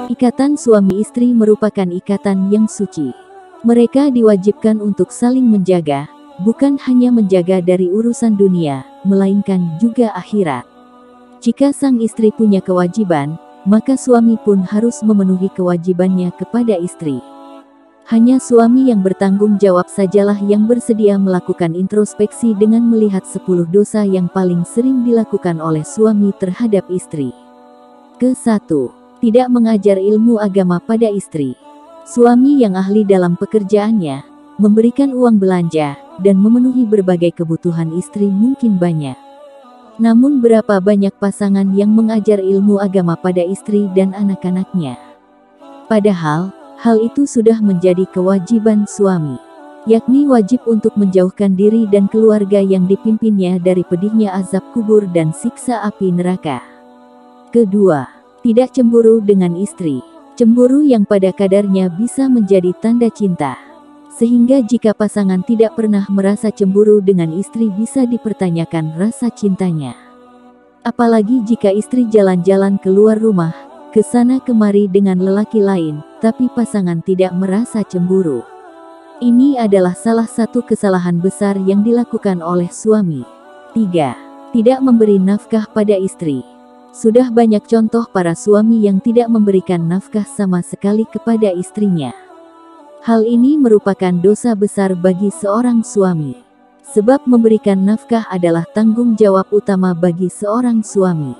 Ikatan suami istri merupakan ikatan yang suci. Mereka diwajibkan untuk saling menjaga, bukan hanya menjaga dari urusan dunia, melainkan juga akhirat. Jika sang istri punya kewajiban, maka suami pun harus memenuhi kewajibannya kepada istri. Hanya suami yang bertanggung jawab sajalah yang bersedia melakukan introspeksi dengan melihat 10 dosa yang paling sering dilakukan oleh suami terhadap istri. Ke-1. Tidak mengajar ilmu agama pada istri. Suami yang ahli dalam pekerjaannya, memberikan uang belanja, dan memenuhi berbagai kebutuhan istri mungkin banyak. Namun berapa banyak pasangan yang mengajar ilmu agama pada istri dan anak-anaknya? Padahal, hal itu sudah menjadi kewajiban suami, yakni wajib untuk menjauhkan diri dan keluarga yang dipimpinnya dari pedihnya azab kubur dan siksa api neraka. Kedua, tidak cemburu dengan istri. Cemburu yang pada kadarnya bisa menjadi tanda cinta. Sehingga jika pasangan tidak pernah merasa cemburu dengan istri bisa dipertanyakan rasa cintanya. Apalagi jika istri jalan-jalan keluar rumah, ke sana kemari dengan lelaki lain, tapi pasangan tidak merasa cemburu. Ini adalah salah satu kesalahan besar yang dilakukan oleh suami. 3. Tidak memberi nafkah pada istri. Sudah banyak contoh para suami yang tidak memberikan nafkah sama sekali kepada istrinya. Hal ini merupakan dosa besar bagi seorang suami. Sebab memberikan nafkah adalah tanggung jawab utama bagi seorang suami.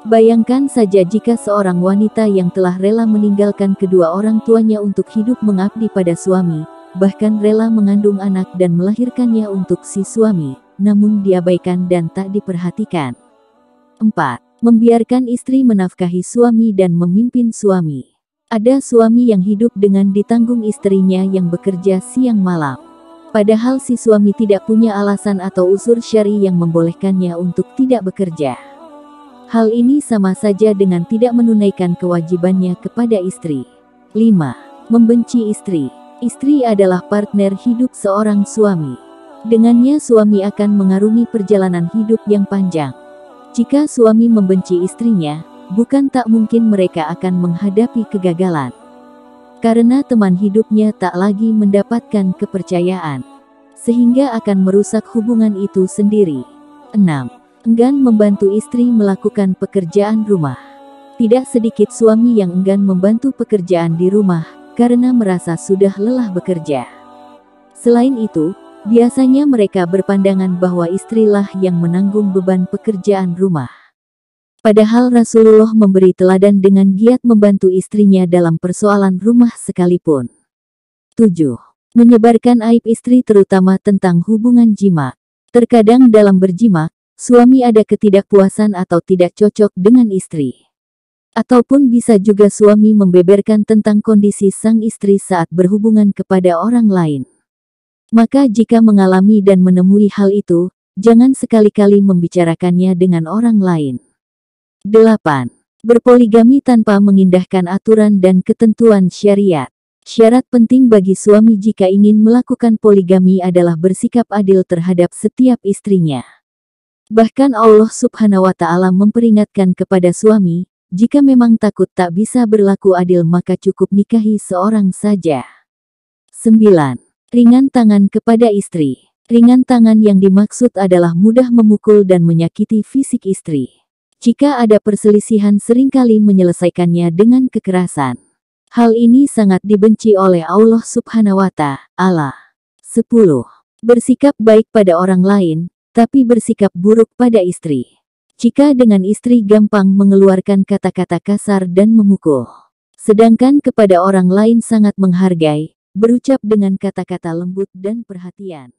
Bayangkan saja jika seorang wanita yang telah rela meninggalkan kedua orang tuanya untuk hidup mengabdi pada suami, bahkan rela mengandung anak dan melahirkannya untuk si suami, namun diabaikan dan tak diperhatikan. 4. Membiarkan istri menafkahi suami dan memimpin suami. Ada suami yang hidup dengan ditanggung istrinya yang bekerja siang malam. Padahal si suami tidak punya alasan atau unsur syar'i yang membolehkannya untuk tidak bekerja. Hal ini sama saja dengan tidak menunaikan kewajibannya kepada istri. 5. Membenci istri. Istri adalah partner hidup seorang suami. Dengannya suami akan mengarungi perjalanan hidup yang panjang. Jika suami membenci istrinya, bukan tak mungkin mereka akan menghadapi kegagalan. Karena teman hidupnya tak lagi mendapatkan kepercayaan, sehingga akan merusak hubungan itu sendiri. 6. Enggan membantu istri melakukan pekerjaan rumah. Tidak sedikit suami yang enggan membantu pekerjaan di rumah, karena merasa sudah lelah bekerja. Selain itu, biasanya mereka berpandangan bahwa istrilah yang menanggung beban pekerjaan rumah. Padahal Rasulullah memberi teladan dengan giat membantu istrinya dalam persoalan rumah sekalipun. 7. Menyebarkan aib istri terutama tentang hubungan jima. Terkadang dalam berjima, suami ada ketidakpuasan atau tidak cocok dengan istri. Ataupun bisa juga suami membeberkan tentang kondisi sang istri saat berhubungan kepada orang lain. Maka jika mengalami dan menemui hal itu, jangan sekali-kali membicarakannya dengan orang lain. 8. Berpoligami tanpa mengindahkan aturan dan ketentuan syariat. Syarat penting bagi suami jika ingin melakukan poligami adalah bersikap adil terhadap setiap istrinya. Bahkan Allah Subhanahu wa Ta'ala memperingatkan kepada suami, jika memang takut tak bisa berlaku adil maka cukup nikahi seorang saja. 9. Ringan tangan kepada istri. Ringan tangan yang dimaksud adalah mudah memukul dan menyakiti fisik istri. Jika ada perselisihan seringkali menyelesaikannya dengan kekerasan. Hal ini sangat dibenci oleh Allah Subhanahu wa Ta'ala. 10. Bersikap baik pada orang lain, tapi bersikap buruk pada istri. Jika dengan istri gampang mengeluarkan kata-kata kasar dan memukul, sedangkan kepada orang lain sangat menghargai, berucap dengan kata-kata lembut dan perhatian.